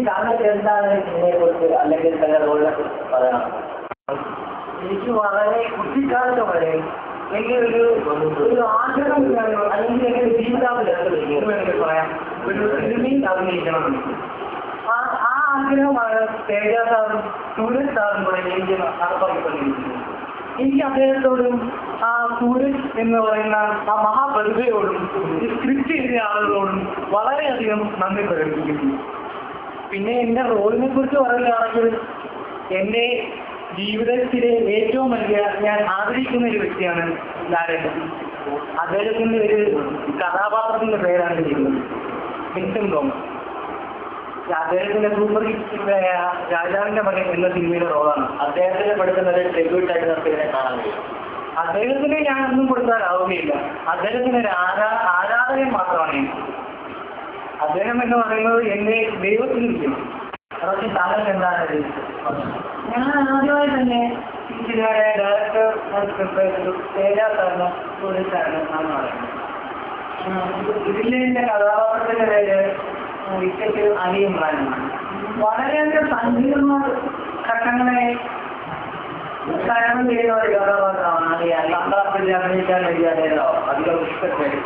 താങ്കൾക്ക് എന്താണ് ഇതിനെക്കുറിച്ച് അല്ലെങ്കിൽ തന്റെ റോളിനെ കുറിച്ച് പറയാം? എനിക്ക് വളരെ കുട്ടിക്കാലത്ത് വരെ എനിക്ക് ഒരു ആഗ്രഹം അല്ലെങ്കിൽ എന്റെ ജീവിതാവില്ല പറയാം, ഒരു സിനിമയിൽ അഭിനയിക്കണം. ആ ആഗ്രഹമാണ് തേജ സാറും സൂരജ് സാറും കൂടെ എനിക്ക് നടപ്പാക്കിക്കൊണ്ടിരിക്കുന്നത്. എനിക്ക് അദ്ദേഹത്തോടും ആ സൂരജ് എന്ന് പറയുന്ന ആ മഹാപ്രതിഭയോടും ഈ സ്ക്രിപ്റ്റ് എഴുതിയ ആളുകളോടും വളരെയധികം നന്ദി പ്രകടിപ്പിക്കുന്നു. പിന്നെ എൻ്റെ റോളിനെ കുറിച്ച് പറയുകയാണെങ്കിൽ എൻ്റെ ജീവിതത്തിലെ ഏറ്റവും വലിയ ഞാൻ ആദരിക്കുന്ന ഒരു വ്യക്തിയാണ് ലാലേട്ടൻ. അദ്ദേഹത്തിൻ്റെ ഒരു കഥാപാത്രത്തിൻ്റെ പേരാണ് ചെയ്യുന്നത് വിൻസെന്റ് തോമസ്. അദ്ദേഹത്തിന്റെ സൂപ്പർ ഹിറ്റായ രാജാവിന്റെ മകൻ എന്ന സിനിമയുടെ റോളാണ്. അദ്ദേഹത്തിന് കൊടുക്കുന്നത് ട്രിബ്യൂട്ടായിട്ട് നമുക്ക് ഇതിനെ കാണാൻ കഴിയും. അദ്ദേഹത്തിന് ഞാൻ ഒന്നും കൊടുത്താലാവുകയില്ല. അദ്ദേഹത്തിന് ഒരു ആരാധകൻ മാത്രമാണ്. അദ്ദേഹം എന്ന് പറയുന്നത് എന്നെ ദൈവത്തിൽ ഇരിക്കണം. അതൊക്കെ താങ്കൾക്ക് എന്താണ്? ഞാൻ ആദ്യമായി തന്നെ ഈ സിനിമയുടെ ഡയറക്ടർ തേജ സാറിന് സൂരജ് സാറിന് ആണ് പറയുന്നത്. ഇതിലെ എന്റെ കഥാപാത്രത്തിന്റെ പേര് വിക്കറ്റ് അലി ഇമ്രാനാണ്. വളരെയധികം സങ്കീർണ ഘട്ടങ്ങളെ തരണം ചെയ്യുന്ന ഒരു കഥാപാത്രമാണ്. അഭിനയിക്കാൻ വേണ്ടിയാലോ അധികം ഇഷ്ടപ്പെട്ടു.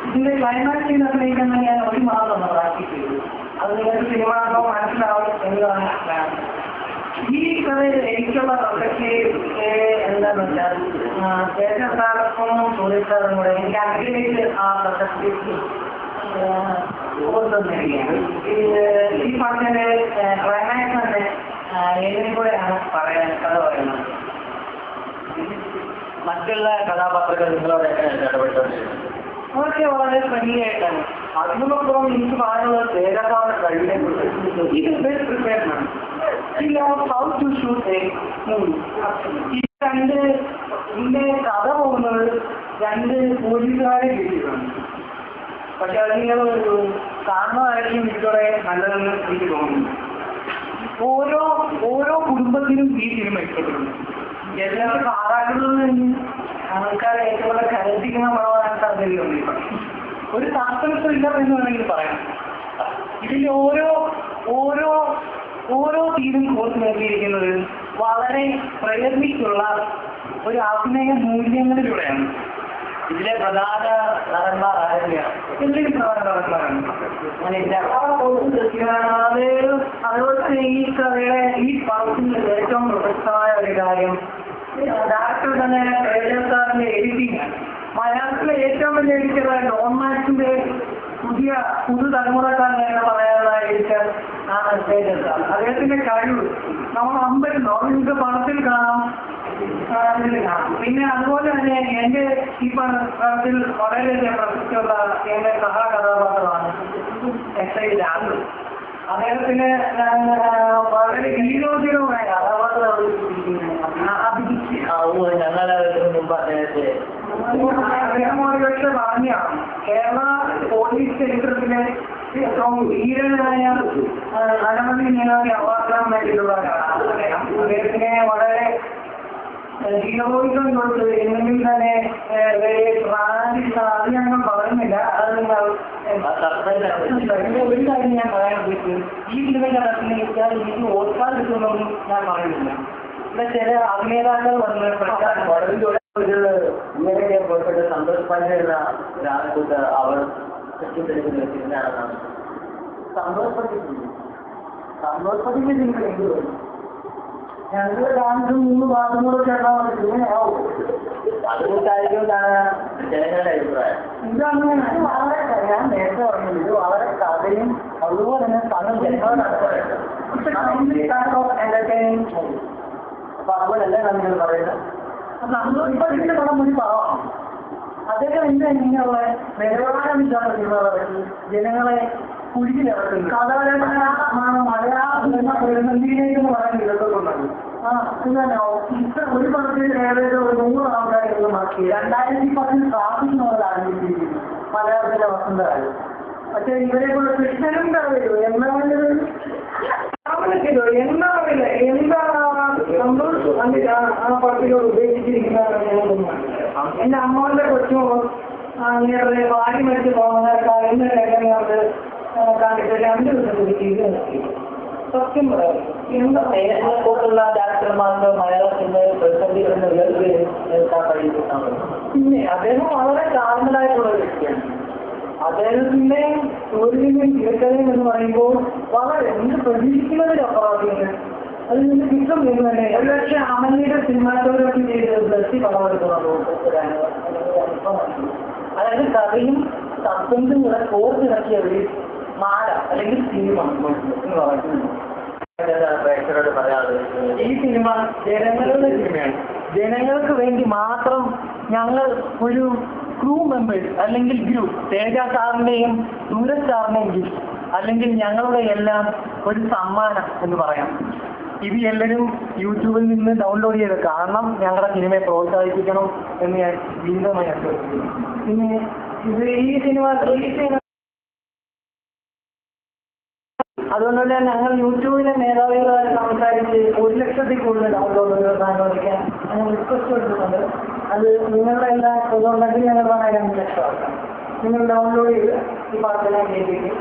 ഇതിന്റെ ക്ലൈമാക്സിൽ അഭിനയിക്കുന്ന ഞാൻ ഒരു മാസം പ്രാക്ടീസ് ചെയ്തു. അത് നിങ്ങൾക്ക് സിനിമ മനസ്സിലാവും എന്നതാണ് പ്ലാൻ. ഈ കഥയിൽ എനിക്കുള്ള പ്രസക്തി എന്താണെന്ന് വെച്ചാൽ തേജ സാറും സൂരജ് സാറും കൂടെ എനിക്ക് അഭിനയിച്ച് ആ പ്രസക്തി ഈ പറഞ്ഞത് ക്ലൈമാക്സ് തന്നെ ഏതിനെ കൂടെയാണ് കഥ പറയുന്നത്. മറ്റുള്ള കഥാപാത്രങ്ങൾ നിങ്ങളോട് ഇടപെട്ടുകൊണ്ടിരുന്നത് അവർക്ക് വളരെ ഫ്രണ്ട്ലി ആയിട്ടാണ്. അതിനപ്പുറം എനിക്ക് പറയാനുള്ള തേജസാറിന്റെ കഴിവിനെ കുറിച്ച് ഇത് ബെസ്റ്റ് പ്രിപ്പയർഡാണ്. How to shoot a movie. ഈ ഇതിന്റെ കഥ പോകുന്നത് 2 പോലീസുകാരെ കിട്ടിയിട്ടുണ്ട്. പക്ഷെ അത് നിങ്ങൾ കാണുന്നതായിരിക്കും ഇതുവരെ നല്ലതെന്ന് എനിക്ക് തോന്നുന്നു. ഓരോ കുടുംബത്തിനും ഈ സിനിമ ഇഷ്ടപ്പെടുന്നു. എല്ലാവരും സാധാരണ ആൾക്കാരെ ഏറ്റവും കൂടുതൽ കരയിപ്പിക്കുന്ന പടമാകാൻ സാധ്യതയുണ്ട്. ഒരു സസ്പെൻസ് ത്രില്ലർ എന്ന് വേണമെങ്കിൽ പറയാം. ഇതിൽ ഓരോ തീരും കോർത്ത് നൽകിയിരിക്കുന്നത് വളരെ പ്രയത്നിച്ചുള്ള ഒരു അഭിനയ മൂല്യങ്ങളിലൂടെയാണ്. ഇതിലെ പ്രധാന നടന്മാർ ആരൊക്കെയാണ്? എന്തെങ്കിലും പ്രധാന നടന്മാരാണ്. അതുപോലെ തന്നെ ഈ കഥയുടെ ഈ പടത്തിന്റെ ഏറ്റവും പ്രശസ്തമായ ഒരു കാര്യം ഡയറക്ടർ തന്നെ തേജ സാറിന്റെ എഡിറ്റിംഗ്. മലയാളത്തിലെ ഏറ്റവും വലിയ എഡിറ്ററായ ഡോൺ മാക്സിന്റെ പുതുതലമുറക്കാരൻ എന്ന് പറയാനുള്ള എഡിറ്റർ ആണ് തേജ സാർ. അദ്ദേഹത്തിന്റെ കഴിവ് നമ്മൾ അമ്പരുന്നോ നിങ്ങൾക്ക് പടത്തിൽ കാണാം. പിന്നെ അതുപോലെ തന്നെ എന്റെ ഈ പടത്തിൽ വളരെയധികം പ്രസക്തിയുള്ള എന്റെ സഹകഥാപാത്രമാണ് SI രാജു. അദ്ദേഹത്തിന് വളരെ ഗീരോചിതമായ കഥാപാത്രം അദ്ദേഹം ഒരു പക്ഷെ പറഞ്ഞാണ് കേരള പോലീസ് ചരിത്രത്തിലെ ഏറ്റവും ധീരനായ അനവധി നിരവധി അവാർഡാൻ വേണ്ടിയിട്ടുള്ള അദ്ദേഹത്തിനെ വളരെ ഹീറോയിസം കൊണ്ട് എന്തെങ്കിലും തന്നെ അത് ഞങ്ങൾ പറയുന്നില്ല. അത് നിങ്ങൾ ഒരു കാര്യം ഞാൻ പറയാൻ ഉദ്ദേശിച്ചത് ഈ സിനിമയുടെ അഭിനയിച്ചാൽ എനിക്ക് ഓസ്കാർ കിട്ടുമെന്നൊന്നും ഞാൻ പറയുന്നില്ല. ഇവിടെ ചില അഭിനേതാക്കൾ വന്ന് ഇങ്ങനെ പുറപ്പെട്ട് സന്തോഷ് പാണ്ഡെ എന്ന ഒരാളെ കൊണ്ട് അവർ സൃഷ്ടിച്ചെടുക്കുന്ന സിനിമയാണെന്നാണ്. സന്തോഷ് പതിക്ക് നിങ്ങൾ എന്ത് വരും? ഞങ്ങൾ 2-3 മാസങ്ങളൊക്കെ ഇങ്ങനെയാവും. അതുകൊണ്ടായിരിക്കും ജനങ്ങളുടെ അഭിപ്രായം. ഇതങ്ങനെ വളരെ ഞാൻ നേരത്തെ പറഞ്ഞത് ഇത് വളരെ കഥയും അതുപോലെ തന്നെ പണം ജനങ്ങളാണ് പറയുന്നത്. അപ്പൊ അതുപോലല്ല നിങ്ങൾ പറയുന്നത്. സന്തോഷത്തിന്റെ പടം ഒരു പാവമാണ്. അദ്ദേഹം ഇങ്ങനെയുള്ള നിലവാര വിചാര സിനിമകളെ ജനങ്ങളെ കുഴിയിലിറക്കുന്നു. സാധാരണ മലയാള പ്രതിനിധിയിലേക്കെന്ന് പറയാൻ ഇതൊക്കെയുള്ളത്. ഒരു പടത്തിൽ ഏകദേശം 100 ആൾക്കാരെ മാറ്റി 2010 ട്രാഫിക് നോവൽ ആരംഭിച്ചിരിക്കുന്നു മലയാളത്തിലെ വസന്തകാലം. പക്ഷെ ഇവരെ കൊണ്ട് കൃഷ്ണനും കഥയോ എന്നാവില്ല സന്തോഷ് ആ പടത്തിലോട് ഉപയോഗിച്ചിരിക്കുന്നതാണ്. എന്റെ അമ്മയുടെ കൊച്ചുമോ അങ്ങനെ വാടി മരിച്ച് പോകുന്ന കാര്യങ്ങളൊക്കെ കണ്ടിട്ട് 2 ദിവസത്തിൽ ചെയ്ത് സത്യം പറയാം. എന്താ പോലുള്ള ഡാക്ടർമാർക്ക് മലയാളത്തിന്റെ പ്രതിസന്ധികളെന്ന് കേൾക്കാൻ കഴിയുന്നതാണ്. പിന്നെ അദ്ദേഹം വളരെ കാരണമായിട്ടുള്ള ഒരു വ്യക്തിയാണ്. അദ്ദേഹത്തിന്റെ തൊഴിലിനും തിരക്കഥയും എന്ന് പറയുമ്പോൾ വളരെ എന്ത് പ്രതീക്ഷിക്കുന്നതിലപ്പുറമാണ്. അതിൽ നിന്ന് കിട്ടും എന്ന് തന്നെ. ഒരുപക്ഷെ അമലിയുടെ സിനിമാറ്റോഗ്രാഫി ചെയ്ത് ബ്ലസ്സി പടമെടുക്കുന്നുണ്ട്. അതായത് കഥയും സസ്പെൻസും കൂടെ കോർത്തിണക്കിയ ഒരു മാല അല്ലെങ്കിൽ സിനിമ എന്ന് പറയുന്നത്. പ്രേക്ഷകരോട് പറയാതെ ഈ സിനിമ ജനങ്ങളുടെ സിനിമയാണ്. ജനങ്ങൾക്ക് വേണ്ടി മാത്രം ഞങ്ങൾ ഒരു ക്രൂ മെമ്പേഴ്സ് അല്ലെങ്കിൽ ഗ്രൂപ്പ്, തേജ സാറിന്റെയും സൂരജ് സാറിന്റെയും ഗിഫ്റ്റ് അല്ലെങ്കിൽ ഞങ്ങളുടെ എല്ലാം ഒരു സമ്മാനം എന്ന് പറയാം. ഇത് എല്ലാവരും യൂട്യൂബിൽ നിന്ന് ഡൗൺലോഡ് ചെയ്ത് കാണണം. ഞങ്ങളുടെ സിനിമയെ പ്രോത്സാഹിപ്പിക്കണം എന്ന് ഞാൻ വീണ്ടുമായി അഭ്യർത്ഥിക്കുന്നു. പിന്നെ ഇത് ഈ സിനിമ അതുകൊണ്ട് തന്നെ ഞങ്ങൾ യൂട്യൂബിലെ മേധാവികളുമായി സംസാരിച്ച് 1 ലക്ഷത്തിൽ കൂടുതൽ ഡൗൺലോഡുകൾ സാധനമൊക്കെ ഞങ്ങൾ റിക്വസ്റ്റ് കൊടുക്കുന്നുണ്ട്. അത് നിങ്ങളുടെ എല്ലാം അതുകൊണ്ടെങ്കിൽ ഞങ്ങൾ 2 ലക്ഷം ആക്കാം. നിങ്ങൾ ഡൗൺലോഡ് ചെയ്ത് ഈ പാട്ടെല്ലാം കേൾപ്പിക്കും.